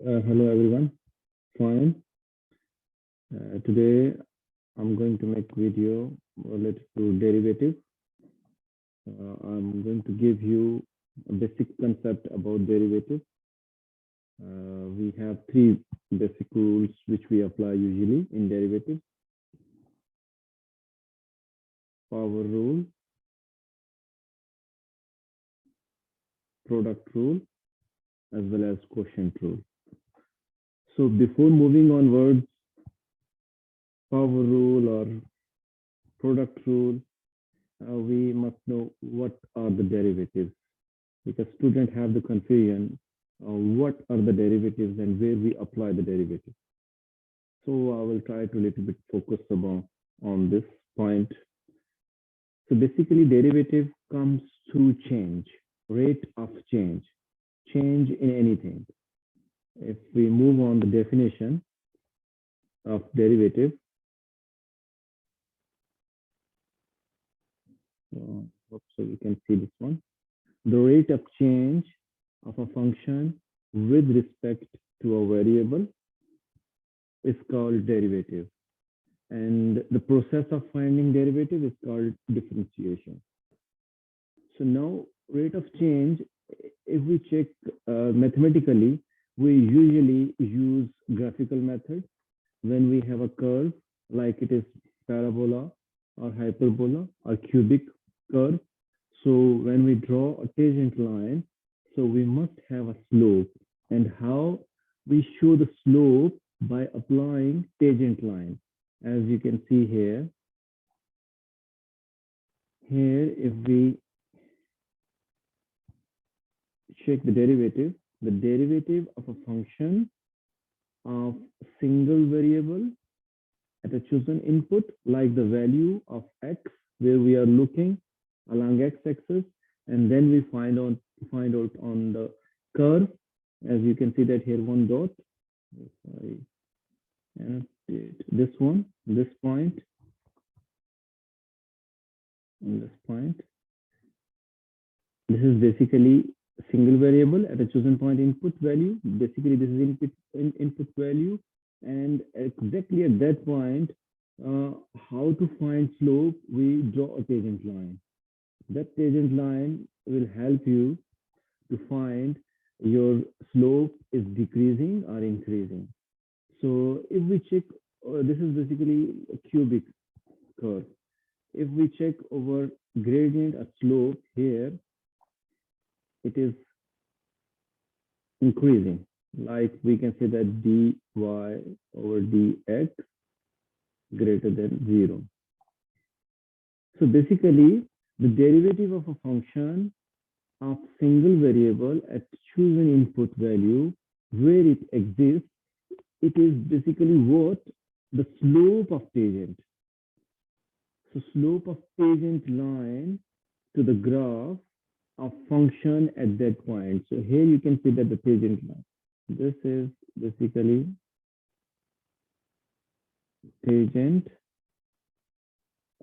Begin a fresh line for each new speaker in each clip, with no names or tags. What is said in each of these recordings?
Hello everyone. Fine. Today I'm going to make video related to derivative. I'm going to give you a basic concept about derivative. We have three basic rules which we apply usually in derivative. Power rule, product rule, as well as quotient rule. So before moving onwards, power rule or product rule, we must know what are the derivatives, because students have the confusion what are the derivatives and where we apply the derivatives. So I will try to little bit focus on this point. So basically derivative comes through change, rate of change in anything. If we move on the definition of derivative, so you can see this one. The rate of change of a function with respect to a variable is called derivative. And the process of finding derivative is called differentiation. So now rate of change, if we check mathematically, we usually use graphical method when we have a curve, like it is parabola or hyperbola or cubic curve. So when we draw a tangent line, so we must have a slope. And how we show the slope? By applying tangent line. As you can see here, if we check the derivative of a function of single variable at a chosen input, like the value of x, where we are looking along x-axis, and then we find out on the curve. As you can see that here, one dot. If I annotate this one, this point, and this point. This is basically single variable at a chosen point input value. Basically, this is input value, and exactly at that point, how to find slope? We draw a tangent line. That tangent line will help you to find your slope is decreasing or increasing. So if we check, this is basically a cubic curve. If we check over gradient or slope here, it is increasing. Like we can say that dy over dx greater than 0. So basically, the derivative of a function of single variable at chosen input value where it exists, it is basically what? The slope of tangent. So slope of tangent line to the graph of function at that point. So here you can see that the tangent line. This is basically tangent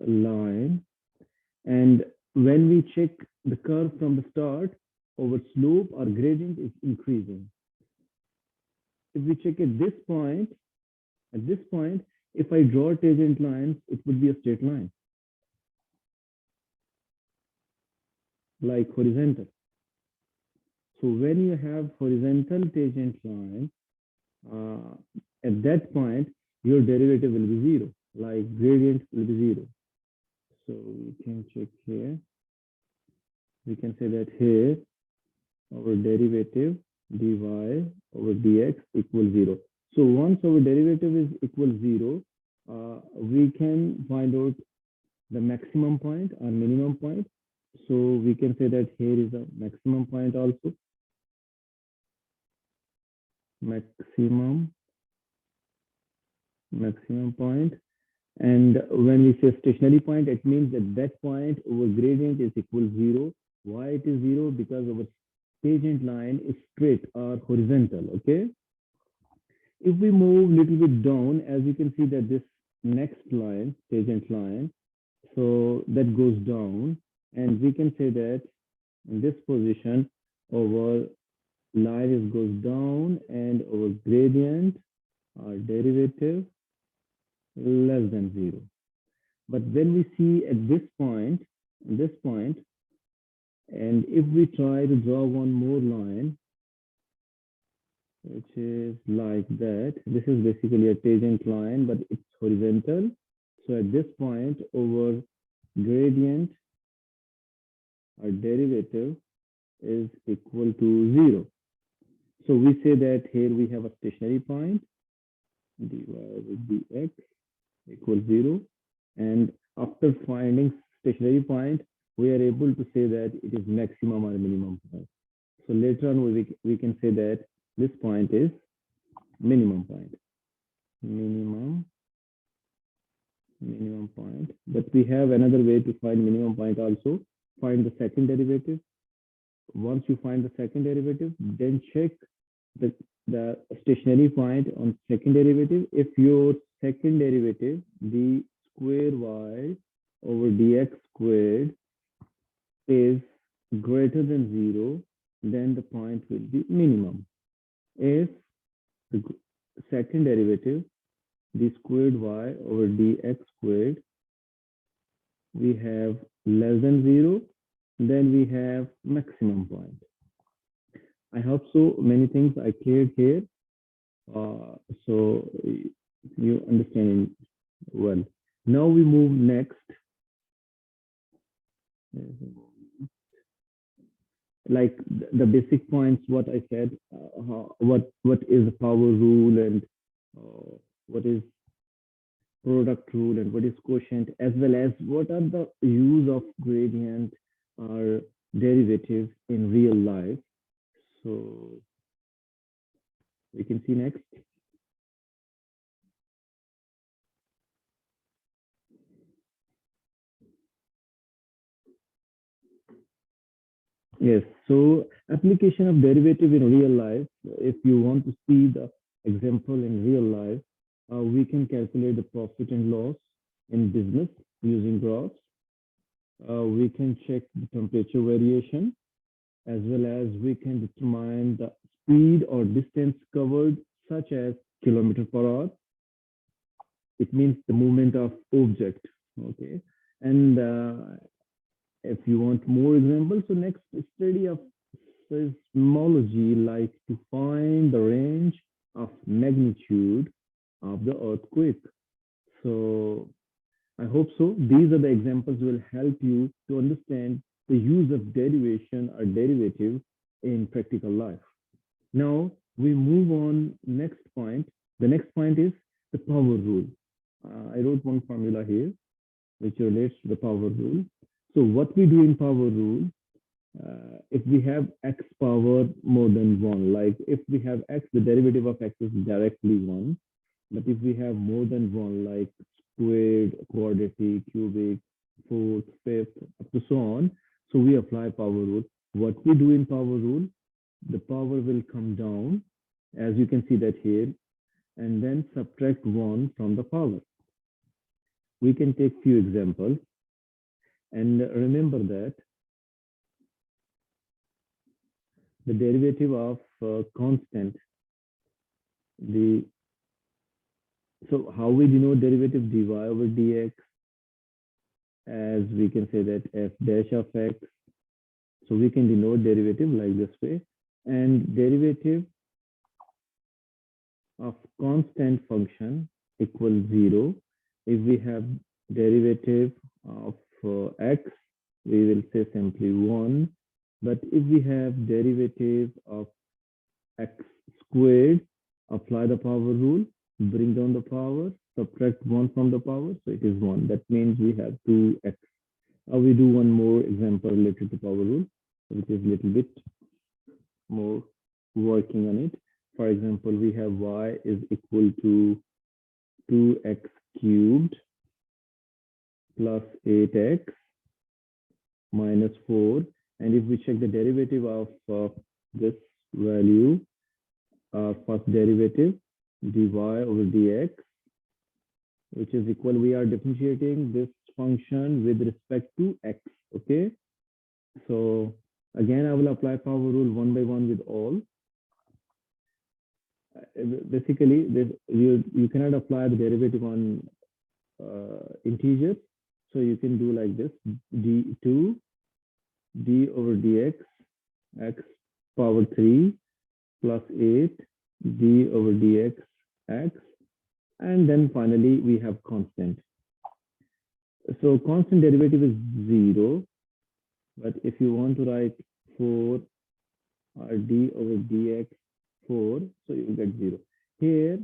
line. And when we check the curve from the start, our slope or gradient is increasing. If we check at this point, if I draw tangent lines, it would be a straight line, like horizontal. So when you have horizontal tangent line, at that point, your derivative will be 0, like gradient will be 0. So we can check here. We can say that here, our derivative dy over dx equals 0. So once our derivative is equal 0, we can find out the maximum point or minimum point. So we can say that here is a maximum point also. Maximum point. And when we say stationary point, it means at that point our gradient is equal 0. Why it is 0? Because our tangent line is straight or horizontal. Okay. If we move a little bit down, as you can see that this next line, tangent line, so that goes down, and we can say that in this position our line is goes down and our gradient or derivative less than 0. But when we see at this point, and if we try to draw one more line, which is like that, this is basically a tangent line, but it's horizontal. So at this point, our gradient or derivative is equal to 0. So we say that here we have a stationary point, dy with dx equals 0. And after finding stationary point, we are able to say that it is maximum or minimum point. So later on, we can say that this point is minimum point. Minimum point. But we have another way to find minimum point also. Find the second derivative. Once you find the second derivative, then check the stationary point on second derivative. If your second derivative, d square y over dx squared, is greater than 0, then the point will be minimum. If the second derivative, d squared y over dx squared, we have less than 0, then we have maximum point. I hope so many things I cleared here. So you understand well. Now we move next. Like the basic points, what I said, what is the power rule and what is product rule and what is quotient, as well as what are the use of gradient or derivative in real life. So we can see next. Yes, so application of derivative in real life. If you want to see the example in real life, we can calculate the profit and loss in business using graphs. We can check the temperature variation, as well as we can determine the speed or distance covered, such as kilometer per hour. It means the movement of object. Okay, and if you want more examples, so next study of seismology, like to find the range of magnitude of the earthquake. So I hope so. These are the examples will help you to understand the use of derivation or derivative in practical life. Now we move on next point. The next point is the power rule. I wrote one formula here which relates to the power rule. So what we do in power rule, if we have x power more than 1, like if we have x, the derivative of x is directly 1. But if we have more than 1, like squared, quadratic, cubic, fourth, fifth, up to so on, so we apply power rule. What we do in power rule, the power will come down, as you can see that here, and then subtract 1 from the power. We can take few examples. And remember that the derivative of constant, so how we denote derivative dy over dx, as we can say that f dash of x. So we can denote derivative like this way. And derivative of constant function equals 0. If we have derivative of x, we will say simply 1. But if we have derivative of x squared, apply the power rule, bring down the power, subtract 1 from the power, so it is 1. That means we have 2x. We do one more example related to power rule, which is a little bit more working on it. For example, we have y is equal to 2x cubed plus 8x minus 4. And if we check the derivative of this value, first derivative, dy over dx, which is equal, we are differentiating this function with respect to x, okay? So again, I will apply power rule one by one with all. basically, you cannot apply the derivative on integers. So you can do like this: d2 d over dx x power 3 plus 8 d over dx x, and then finally we have constant. So constant derivative is 0, but if you want to write 4 or d over dx 4, so you will get 0. Here,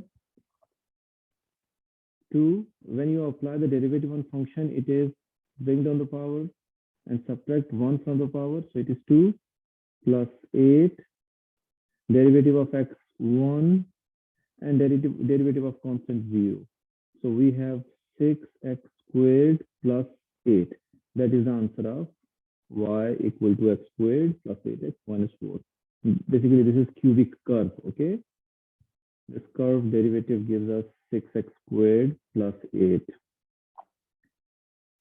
2, when you apply the derivative on function, it is bring down the power and subtract 1 from the power. So it is 2 plus 8, derivative of x 1, and derivative of constant 0. So we have 6x squared plus 8. That is the answer of y equal to x squared plus 8x minus 4. Basically, this is cubic curve, okay? This curve derivative gives us 6x squared plus 8.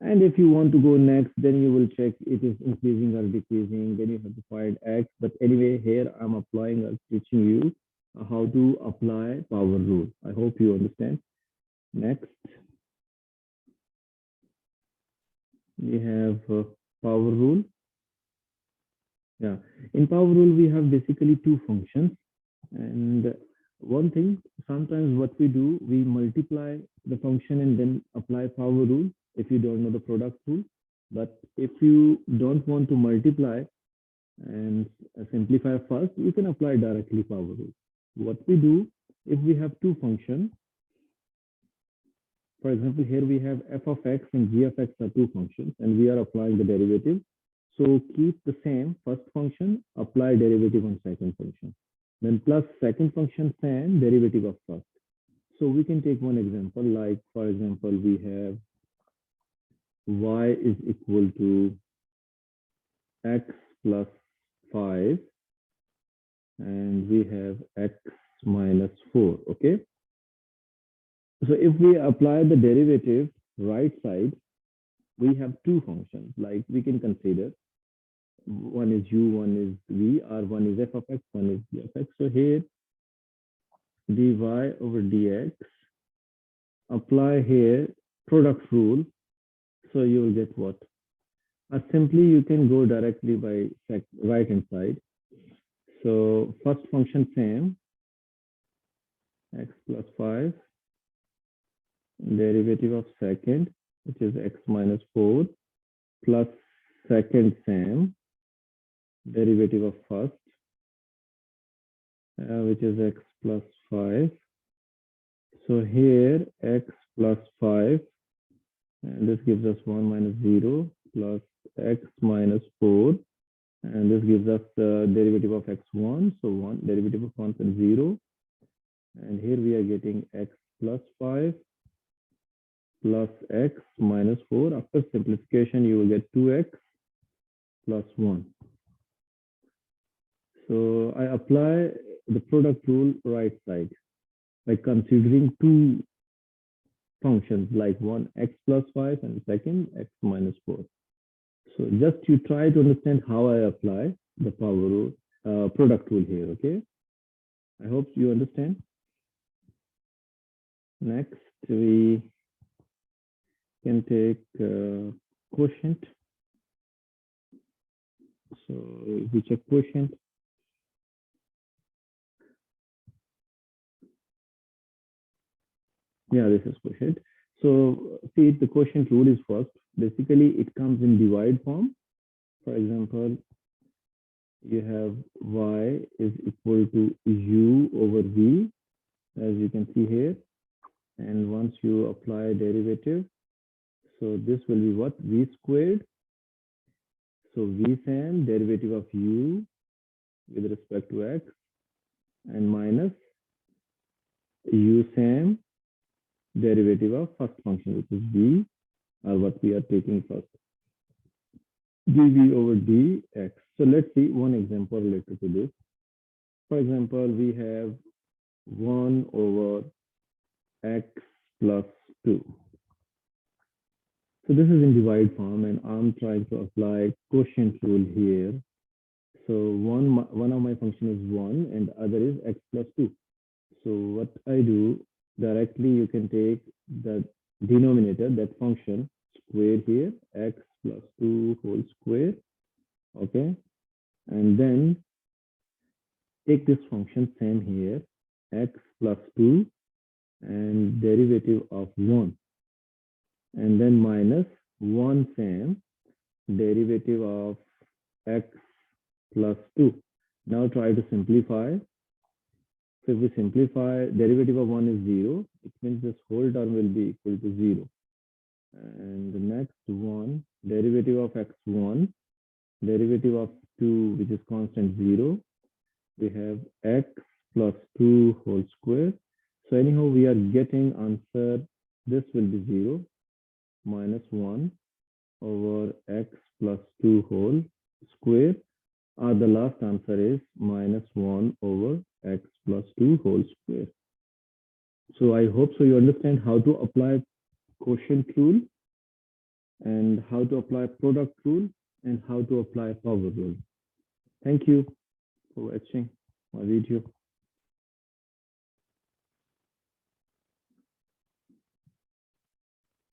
And if you want to go next, then you will check it is increasing or decreasing. Then you have to find x. But anyway, here I'm applying or teaching you how to apply power rule. I hope you understand. Next, we have power rule. Yeah, in power rule, we have basically two functions. And one thing, sometimes what we do, we multiply the function and then apply power rule if you don't know the product rule. But if you don't want to multiply and simplify first, you can apply directly power rule. What we do, if we have two functions, for example, here we have f of x and g of x are two functions, and we are applying the derivative. So keep the same first function, apply derivative on second function. Then plus second function, same derivative of first. So we can take one example, like for example, we have y is equal to x plus 5, and we have x minus 4, okay? So if we apply the derivative right side, we have two functions, like we can consider one is u, one is v, or one is f of x, one is g of x. So here, dy over dx, apply here product rule. So you will get what? Simply you can go directly by right hand side. So first function same, x plus 5, derivative of second, which is x minus 4, plus second same, derivative of first, which is x plus 5. So here x plus 5, and this gives us 1 minus 0, plus x minus 4, and this gives us the derivative of x1, so 1, derivative of constant 0, and here we are getting x plus 5 plus x minus 4. After simplification, you will get 2x plus 1. So I apply the product rule right side by considering two functions, like one x plus 5 and second x minus 4. So just you try to understand how I apply the power rule, product rule here, okay? I hope you understand. Next, we can take quotient. So we check quotient. Yeah, this is quotient. So see, the quotient rule is first. Basically, it comes in divide form. For example, you have y is equal to u over v, as you can see here. And once you apply derivative, so this will be what? V squared. So v same derivative of u with respect to x, and minus u same derivative of first function, which is v, or what we are taking first, dv over dx. So let's see one example related to this. For example, we have 1 over x plus 2. So this is in divide form, and I'm trying to apply quotient rule here. So one of my function is 1, and the other is x plus 2. So what I do, directly you can take the denominator, that function, square here, x plus 2 whole square, okay? And then take this function, same here, x plus 2 and derivative of 1. And then minus 1 same, derivative of x plus 2. Now try to simplify. So if we simplify, derivative of 1 is 0. It means this whole term will be equal to 0. And the next one, derivative of x1, derivative of 2, which is constant 0. We have x plus 2 whole square. So anyhow, we are getting answer, this will be 0, minus 1 over x plus 2 whole square. The last answer is minus 1 over x plus 2 whole square. So I hope so you understand how to apply quotient rule and how to apply product rule and how to apply power rule. Thank you for watching my video.